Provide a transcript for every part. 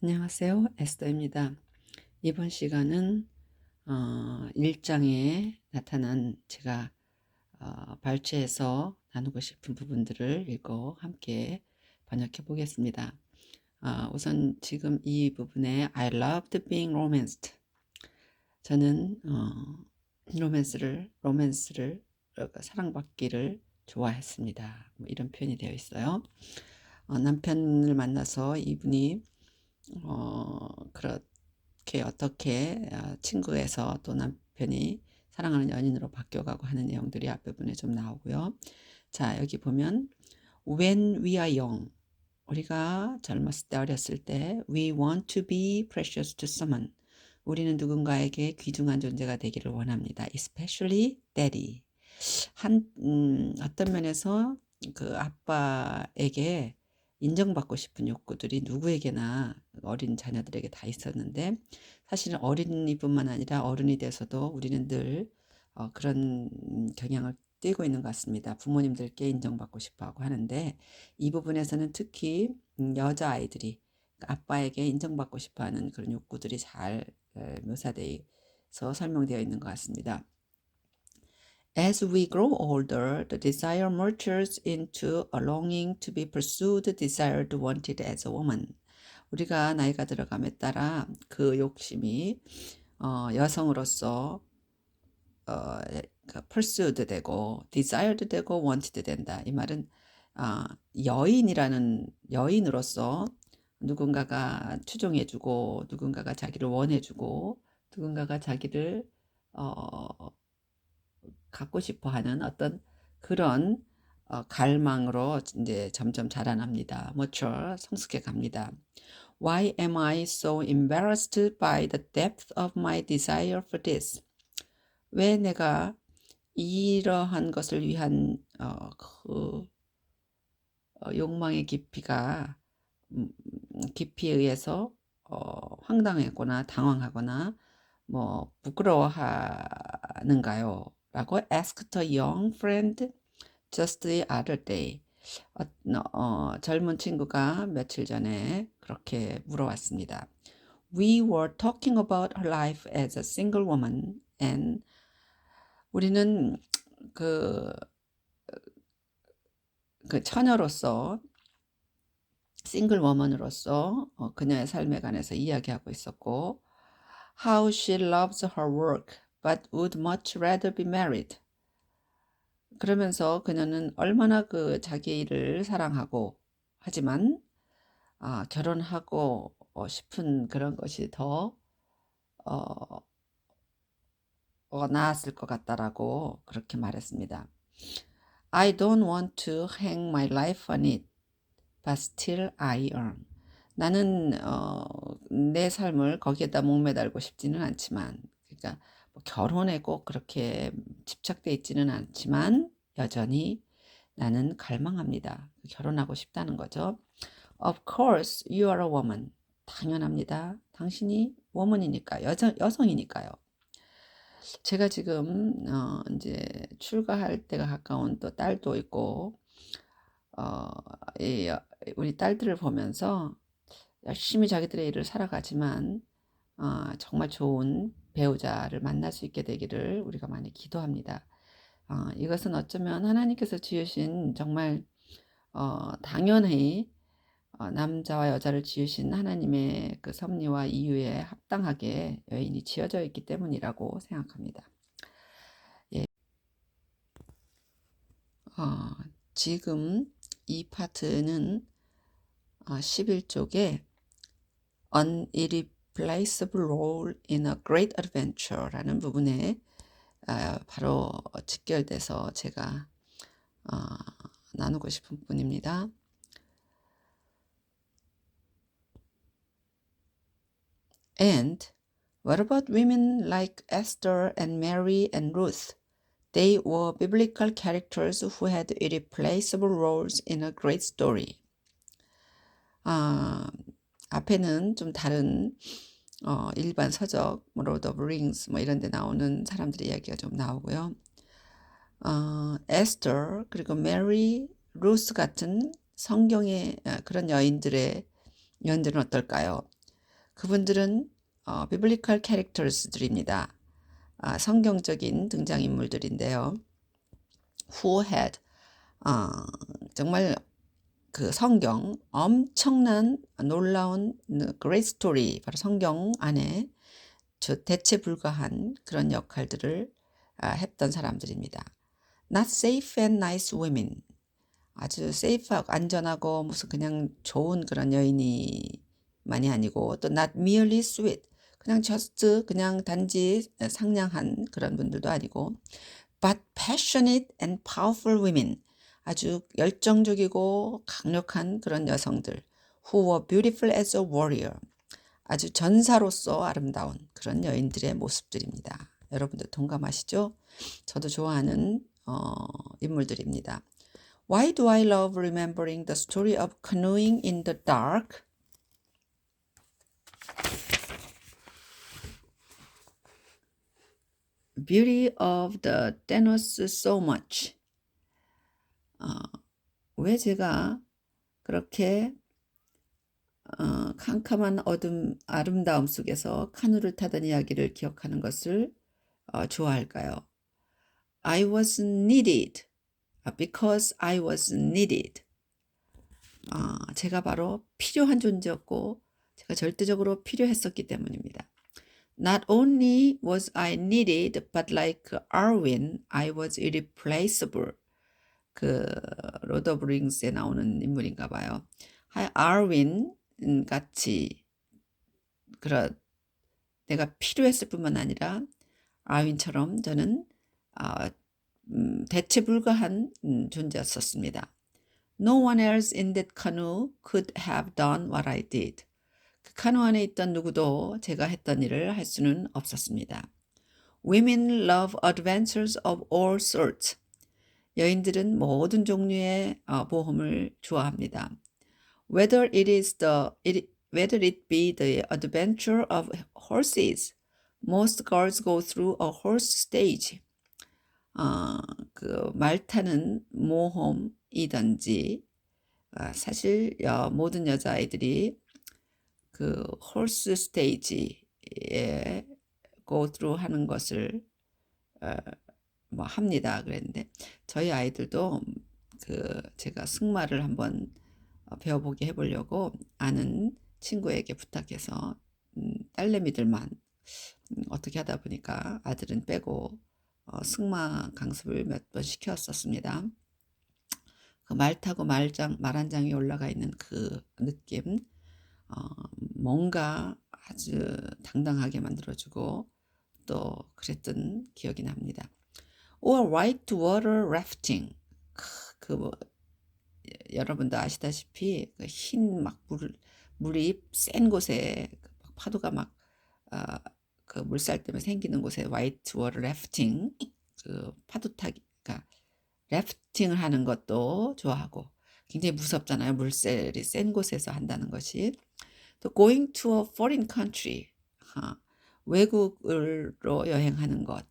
안녕하세요. 에스더입니다. 이번 시간은 1장에 나타난 제가 발췌해서 나누고 싶은 부분들을 읽고 함께 번역해 보겠습니다. 우선 지금 이 부분에 I loved being romanced. 저는 로맨스를 사랑받기를 좋아했습니다. 뭐 이런 표현이 되어 있어요. 남편을 만나서 이분이 그렇게 어떻게 친구에서 또 남편이 사랑하는 연인으로 바뀌어가고 하는 내용들이 앞부분에 좀 나오고요. 자, 여기 보면 when we are young, 우리가 젊었을 때, 어렸을 때 we want to be precious to someone, 우리는 누군가에게 귀중한 존재가 되기를 원합니다. especially daddy. 어떤 면에서 그 아빠에게 인정받고 싶은 욕구들이 누구에게나 어린 자녀들에게 다 있었는데, 사실은 어린이뿐만 아니라 어른이 돼서도 우리는 늘 그런 경향을 띠고 있는 것 같습니다. 부모님들께 인정받고 싶어 하고 하는데, 이 부분에서는 특히 여자아이들이 아빠에게 인정받고 싶어 하는 그런 욕구들이 잘 묘사되어서 설명되어 있는 것 같습니다. As we grow older, the desire matures into a longing to be pursued, desired, wanted as a woman. 우리가 나이가 들어감에 따라 그 욕심이 여성으로서 pursued 되고 desired 되고 wanted 된다. 이 말은 여인으로서 누군가가 추종해주고, 누군가가 자기를 원해주고, 누군가가 자기를 갖고 싶어 하는 어떤 그런 갈망으로 이제 점점 자라납니다. 성숙해 갑니다. Why am I so embarrassed by the depth of my desire for this? 왜 내가 이러한 것을 위한 욕망의 깊이에 의해서 황당했거나 당황하거나 뭐 부끄러워하는가요? 라고 asked a young friend just the other day. 젊은 친구가 며칠 전에 그렇게 물어왔습니다. We were talking about her life as a single woman, and 우리는 그 처녀로서, 싱글 워먼으로서 그녀의 삶에 관해서 이야기하고 있었고, how she loves her work but would much rather be married. 그러면서 그녀는 얼마나 그 자기 일을 사랑하고 하지만 결혼하고 싶은 그런 것이 더 나았을 것 같다라고 그렇게 말했습니다. I don't want to hang my life on it, but still I earn. 나는 내 삶을 거기에다 목매달고 싶지는 않지만, 그러니까 뭐 결혼에 꼭 그렇게 집착돼 있지는 않지만 여전히 나는 갈망합니다. 결혼하고 싶다는 거죠. Of course, you are a woman. 당연합니다. 당신이 woman이니까, 여성이니까요. 제가 지금 이제 출가할 때가 가까운 또 딸도 있고, 우리 딸들을 보면서 열심히 자기들의 일을 살아가지만 정말 좋은 배우자를 만날 수 있게 되기를 우리가 많이 기도합니다. 이것은 어쩌면 하나님께서 지으신 정말 당연히 남자와 여자를 지으신 하나님의 그 섭리와 이유에 합당하게 여인이 지어져 있기 때문이라고 생각합니다. 예. 지금 이 파트는 11쪽에 An irreplaceable role in a great adventure라는 부분에 바로 직결돼서 제가 나누고 싶은 부분입니다. And what about women like Esther and Mary and Ruth? They were biblical characters who had irreplaceable roles in a great story. 앞에는 좀 다른 일반 서적, Lord of Rings 뭐 이런 데 나오는 사람들의 이야기가 좀 나오고요. 에스터 그리고 메리, 루스 같은 성경의 그런 여인들은 어떨까요? 그분들은 biblical characters들입니다. 성경적인 등장인물들인데요. who had 정말 그 성경 엄청난 놀라운 great story, 바로 성경 안에 대체 불가한 그런 역할들을 했던 사람들입니다. Not safe and nice women, 아주 세이프하고 안전하고 무슨 그냥 좋은 그런 여인이만이 아니고, 또 not merely sweet, 그냥 just 그냥 단지 상냥한 그런 분들도 아니고, but passionate and powerful women, 아주 열정적이고 강력한 그런 여성들, who were beautiful as a warrior, 아주 전사로서 아름다운 그런 여인들의 모습들입니다. 여러분들 동감하시죠? 저도 좋아하는 인물들입니다. Why do I love remembering the story of canoeing in the dark? Beauty of the Thanos so much. 왜 제가 그렇게 캄캄한 어둠 아름다움 속에서 카누를 타던 이야기를 기억하는 것을 좋아할까요? I was needed because I was needed. 제가 바로 필요한 존재였고 제가 절대적으로 필요했었기 때문입니다. Not only was I needed, but like Arwen, I was irreplaceable. 그 로드 오브 링스에 나오는 인물인가 봐요. 아윈 같이 그런 내가 필요했을 뿐만 아니라 아윈처럼 저는 대체 불가한 존재였었습니다. No one else in that canoe could have done what I did. 그 카누 안에 있던 누구도 제가 했던 일을 할 수는 없었습니다. Women love adventures of all sorts. 여인들은 모든 종류의 모험을 좋아합니다. Whether it be the adventure of horses, most girls go through a horse stage. 그 말 타는 모험이든지, 사실 모든 여자아이들이 그 horse stage에 go through 하는 것을 뭐 합니다. 그랬는데 저희 아이들도 그 제가 승마를 한번 배워보게 해보려고 아는 친구에게 부탁해서 딸내미들만 어떻게 하다 보니까 아들은 빼고 승마 강습을 몇 번 시켰었습니다. 그 말 타고 말 한 장에 올라가 있는 그 느낌, 뭔가 아주 당당하게 만들어주고 또 그랬던 기억이 납니다. or white water rafting. 여러분도 아시다시피 그 흰 막 물이 센 곳에 파도가 막 그 물살 때문에 생기는 곳에 white water rafting, 그 파도 타기, 그러니까 래프팅을 하는 것도 좋아하고, 굉장히 무섭잖아요. 물살이 센 곳에서 한다는 것이. 또 going to a foreign country, 외국으로 여행하는 것.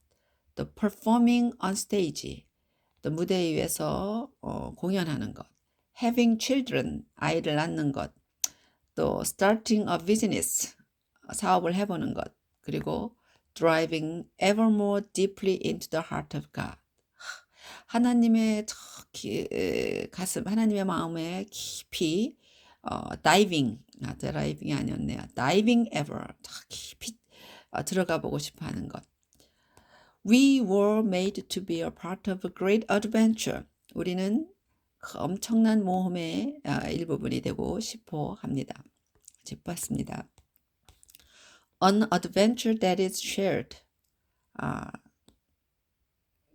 또 performing on stage, 또 무대 위에서 공연하는 것. having children, 아이를 낳는 것. 또 starting a business, 사업을 해보는 것. 그리고 driving ever more deeply into the heart of God, 하나님의 가슴, 하나님의 마음에 깊이 드라이빙이 아니었네요. diving ever, 깊이 들어가 보고 싶어 하는 것. We were made to be a part of a great adventure. 우리는 그 엄청난 모험의 일부분이 되고 싶어 합니다. 짚었습니다. An adventure that is shared.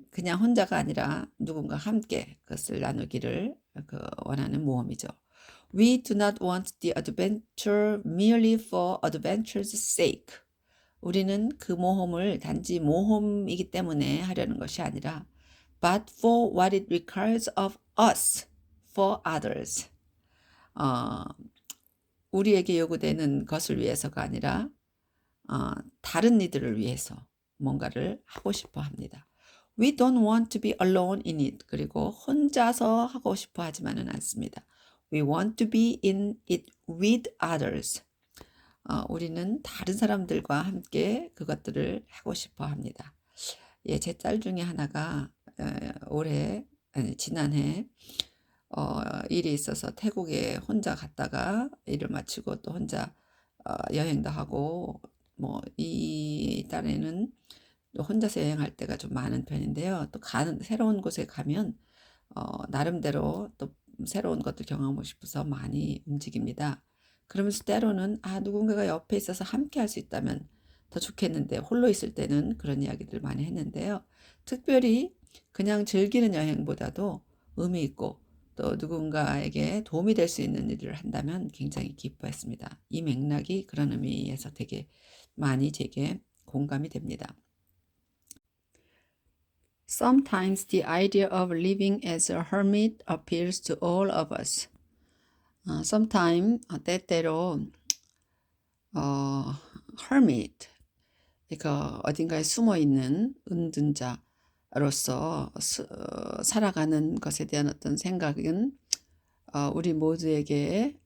그냥 혼자가 아니라 누군가 함께 그것을 나누기를 원하는 모험이죠. We do not want the adventure merely for adventure's sake. 우리는 그 모험을 단지 모험이기 때문에 하려는 것이 아니라 but for what it requires of us, for others. 우리에게 요구되는 것을 위해서가 아니라 다른 이들을 위해서 뭔가를 하고 싶어 합니다. We don't want to be alone in it. 그리고 혼자서 하고 싶어 하지만은 않습니다. We want to be in it with others. 우리는 다른 사람들과 함께 그것들을 하고 싶어 합니다. 예, 제 딸 중에 하나가 올해 아니 지난해 일이 있어서 태국에 혼자 갔다가 일을 마치고 또 혼자 여행도 하고 뭐 이 딸에는 또 혼자서 여행할 때가 좀 많은 편인데요. 또 가는 새로운 곳에 가면 나름대로 또 새로운 것들 경험하고 싶어서 많이 움직입니다. 그러면서 때로는 누군가가 옆에 있어서 함께 할 수 있다면 더 좋겠는데 홀로 있을 때는 그런 이야기들 많이 했는데요. 특별히 그냥 즐기는 여행보다도 의미 있고 또 누군가에게 도움이 될 수 있는 일을 한다면 굉장히 기뻐했습니다. 이 맥락이 그런 의미에서 되게 많이 제게 공감이 됩니다. Sometimes the idea of living as a hermit appeals to all of us. Sometimes 때때로 hermit 그러니까 어딘가에 숨어 있는 은둔자로서 살아가는 것에 대한 어떤 생각은 우리 모두에게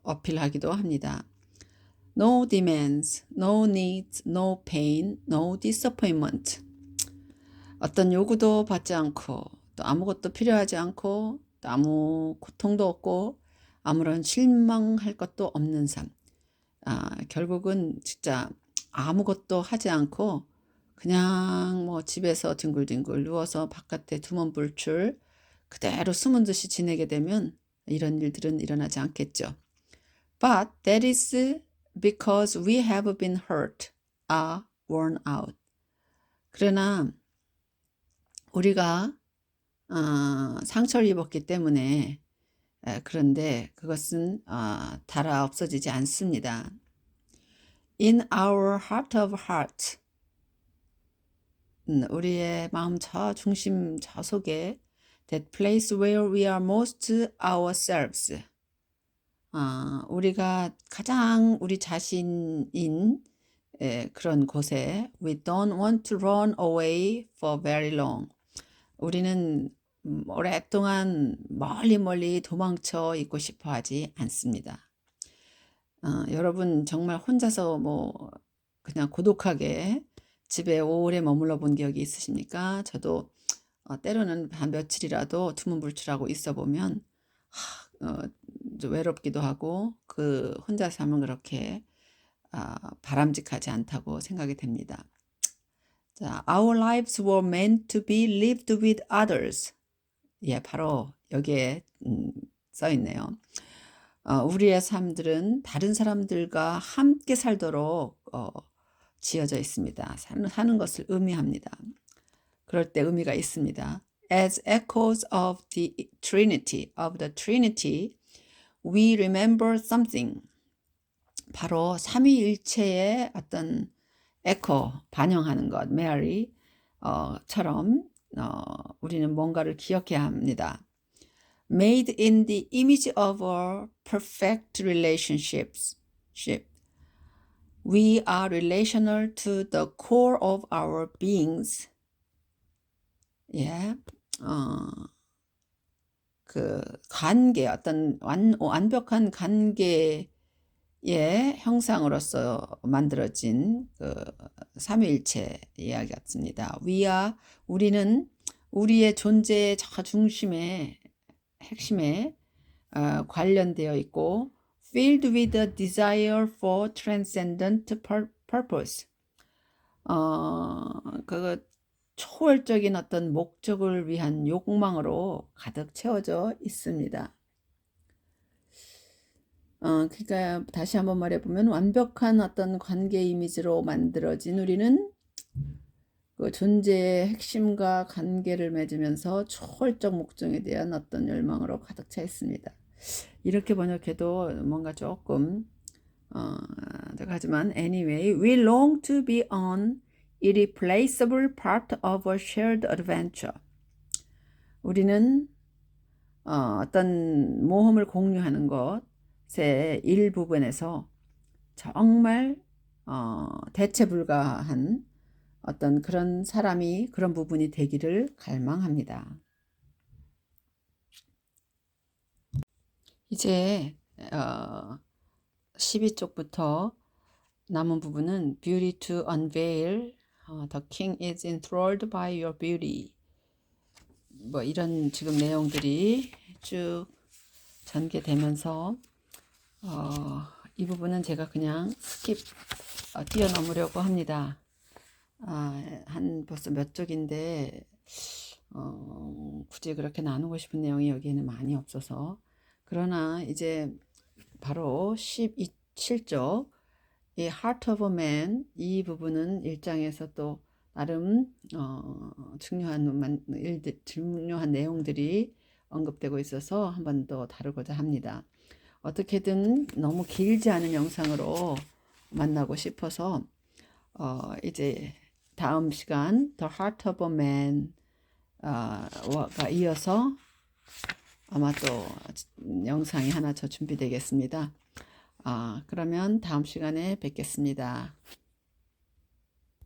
어필하기도 합니다. No demands, no needs, no pain, no disappointment. 어떤 요구도 받지 않고 또 아무것도 필요하지 않고 또 아무 고통도 없고 아무런 실망할 것도 없는 삶. 결국은 진짜 아무것도 하지 않고 그냥 뭐 집에서 뒹굴뒹굴 누워서 바깥에 두문불출 그대로 숨은 듯이 지내게 되면 이런 일들은 일어나지 않겠죠. But that is because we have been hurt, are worn out. 그러나 우리가 상처를 입었기 때문에 그런데 그것은 달아 없어지지 않습니다. In our heart of hearts, 우리의 마음 저 중심 저 속에 that place where we are most ourselves, 우리가 가장 우리 자신인 그런 곳에 we don't want to run away for very long. 우리는 오랫동안 멀리 도망쳐 있고 싶어 하지 않습니다. 여러분 정말 혼자서 뭐 그냥 고독하게 집에 오래 머물러 본 기억이 있으십니까? 저도 때로는 한 며칠이라도 두문불출하고 있어 보면 좀 외롭기도 하고 그 혼자서 하면 그렇게 바람직하지 않다고 생각이 됩니다. 자, Our lives were meant to be lived with others. 예, 바로 여기에 써 있네요. 우리의 삶들은 다른 사람들과 함께 살도록 지어져 있습니다. 사는 것을 의미합니다. 그럴 때 의미가 있습니다. As echoes of the Trinity, we remember something. 바로 삼위일체의 어떤 에코, 반영하는 것, 메아리 처럼 우리는 뭔가를 기억해야 합니다. Made in the image of our perfect relationships. We are relational to the core of our beings. 예, 그 관계, 어떤 완벽한 관계의 형상으로서 만들어진 그 삼위일체 이야기 같습니다. 우리는 우리의 존재의 저 중심에 핵심에 관련되어 있고 filled with a desire for transcendent purpose. 그 초월적인 어떤 목적을 위한 욕망으로 가득 채워져 있습니다. 그러니까 다시 한번 말해보면 완벽한 어떤 관계 이미지로 만들어진 우리는 그 존재의 핵심과 관계를 맺으면서 초월적 목적에 대한 어떤 열망으로 가득 차 있습니다. 이렇게 번역해도 뭔가 조금 하지만 anyway, we long to be an irreplaceable part of a shared adventure. 우리는 어떤 모험을 공유하는 것의 일부분에서 정말 대체 불가한 어떤 그런 사람이 그런 부분이 되기를 갈망합니다. 이제 12쪽부터 남은 부분은 beauty to unveil, the king is enthralled by your beauty. 뭐 이런 지금 내용들이 쭉 전개되면서 이 부분은 제가 그냥 스킵 뛰어넘으려고 합니다. 한 벌써 몇 쪽인데 굳이 그렇게 나누고 싶은 내용이 여기에는 많이 없어서, 그러나 이제 바로 12쪽 이 Heart of a Man, 이 부분은 1장에서 또 나름 중요한 내용들이 언급되고 있어서 한 번 더 다루고자 합니다. 어떻게든 너무 길지 않은 영상으로 만나고 싶어서 이제 다음 시간 The Heart of a Man 가 이어서 아마 또 영상이 하나 더 준비되겠습니다. 그러면 다음 시간에 뵙겠습니다.